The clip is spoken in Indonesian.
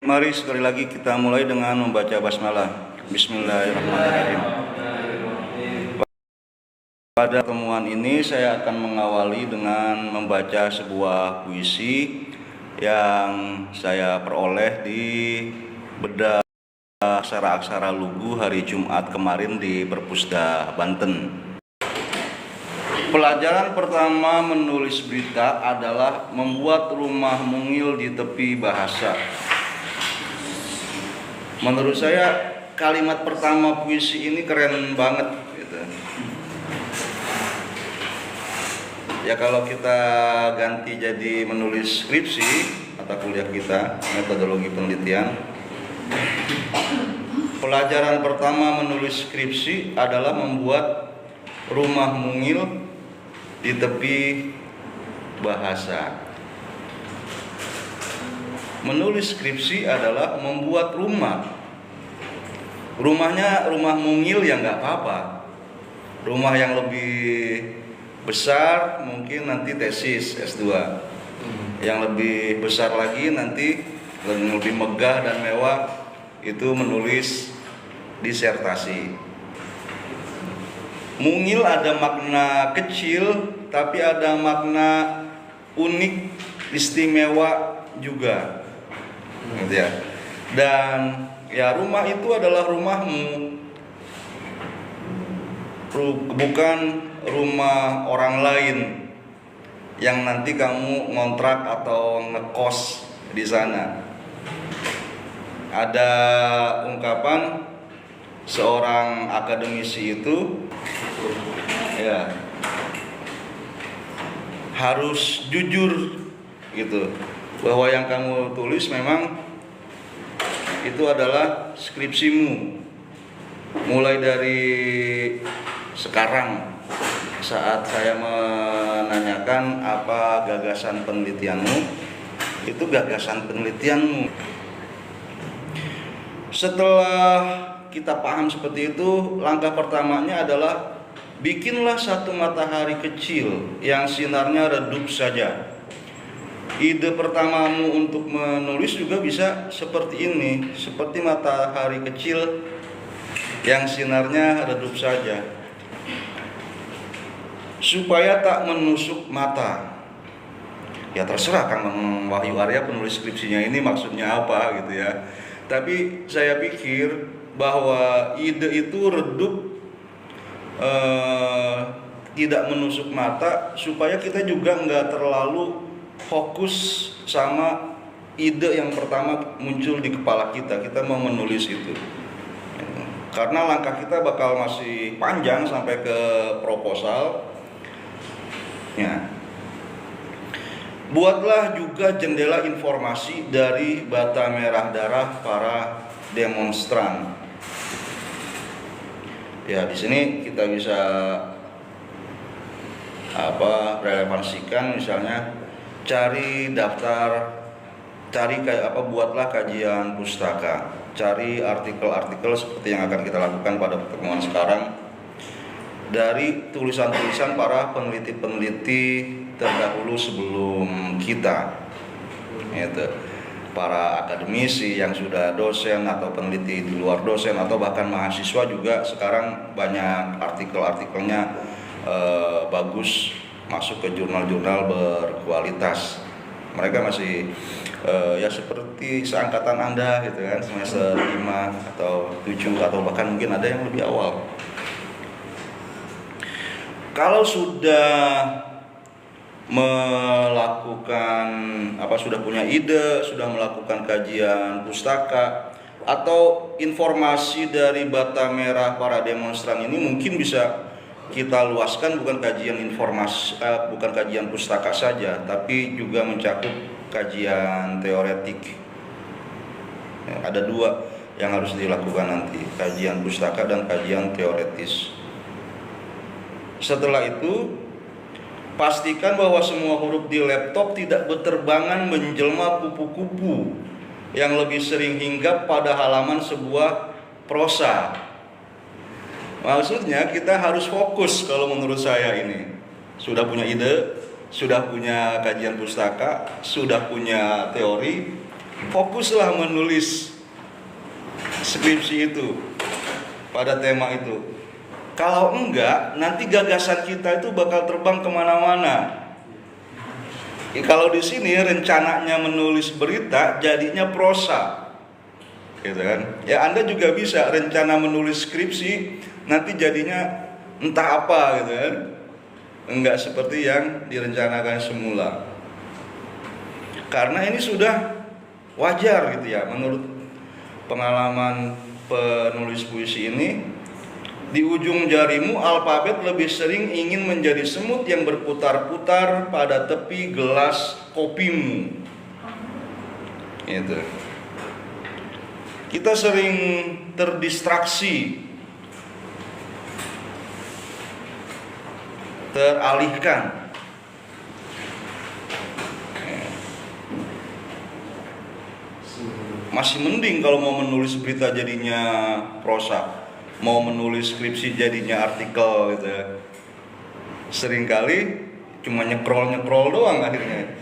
Mari sekali lagi kita mulai dengan membaca basmalah. Bismillahirrahmanirrahim. Pada pertemuan ini saya akan mengawali dengan membaca sebuah puisi yang saya peroleh di Bedah Aksara-Aksara Lugu hari Jumat kemarin di Perpusda Banten. Pelajaran pertama menulis berita adalah membuat rumah mungil di tepi bahasa. Menurut saya kalimat pertama puisi ini keren banget gitu. Ya kalau kita ganti jadi menulis skripsi atau kuliah kita, metodologi penelitian. Pelajaran pertama menulis skripsi adalah membuat rumah mungil di tepi bahasa. Menulis skripsi adalah membuat rumah. Rumahnya rumah mungil ya nggak apa-apa. Rumah yang lebih besar mungkin nanti tesis S2. Yang lebih besar lagi nanti lebih megah dan mewah itu menulis disertasi. Mungil ada makna kecil, tapi ada makna unik, istimewa juga, gitu ya. Dan ya rumah itu adalah rumahmu, bukan rumah orang lain yang nanti kamu ngontrak atau ngekos di sana. Ada ungkapan seorang akademisi itu ya harus jujur gitu, bahwa yang kamu tulis memang itu adalah skripsimu. Mulai dari sekarang saat saya menanyakan apa gagasan penelitianmu, itu gagasan penelitianmu. Setelah kita paham seperti itu, langkah pertamanya adalah bikinlah satu matahari kecil yang sinarnya redup saja. Ide pertamamu untuk menulis juga bisa seperti ini, seperti matahari kecil yang sinarnya redup saja, supaya tak menusuk mata. Ya terserah Kang Wahyu Arya penulis skripsinya ini maksudnya apa gitu ya. Tapi saya pikir bahwa ide itu redup, tidak menusuk mata, supaya kita juga nggak terlalu fokus sama ide yang pertama muncul di kepala kita mau menulis itu, karena langkah kita bakal masih panjang sampai ke proposal ya. Buatlah juga jendela informasi dari bata merah darah para demonstran. Ya di sini kita bisa relevansikan, misalnya buatlah kajian pustaka, cari artikel-artikel seperti yang akan kita lakukan pada pertemuan sekarang dari tulisan-tulisan para peneliti-peneliti terdahulu sebelum kita, gitu. Para akademisi yang sudah dosen atau peneliti di luar dosen atau bahkan mahasiswa juga sekarang banyak artikel-artikelnya bagus, masuk ke jurnal-jurnal berkualitas. Mereka masih ya seperti seangkatan Anda gitu kan, semester 5 atau 7 atau bahkan mungkin ada yang lebih awal. Kalau sudah sudah punya ide, sudah melakukan kajian pustaka atau informasi dari bata merah para demonstran ini, mungkin bisa kita luaskan, bukan kajian pustaka saja, tapi juga mencakup kajian teoretik. Ada dua yang harus dilakukan nanti, kajian pustaka dan kajian teoretis. Setelah itu, pastikan bahwa semua huruf di laptop tidak berterbangan menjelma kupu-kupu yang lebih sering hinggap pada halaman sebuah prosa. Maksudnya kita harus fokus kalau menurut saya ini. Sudah punya ide, sudah punya kajian pustaka, sudah punya teori, fokuslah menulis skripsi itu pada tema itu. Kalau enggak, nanti gagasan kita itu bakal terbang kemana-mana. Kalau di sini rencananya menulis berita, jadinya prosa, gitu kan? Ya Anda juga bisa rencana menulis skripsi, nanti jadinya entah apa, gitu kan? Enggak seperti yang direncanakan semula. Karena ini sudah wajar, gitu ya, menurut pengalaman penulis puisi ini. Di ujung jarimu alfabet lebih sering ingin menjadi semut yang berputar-putar pada tepi gelas kopimu. Gitu. Kita sering terdistraksi, teralihkan. Masih mending kalau mau menulis berita jadinya prosa, mau menulis skripsi jadinya artikel gitu ya. Seringkali cuma nyekrol doang akhirnya.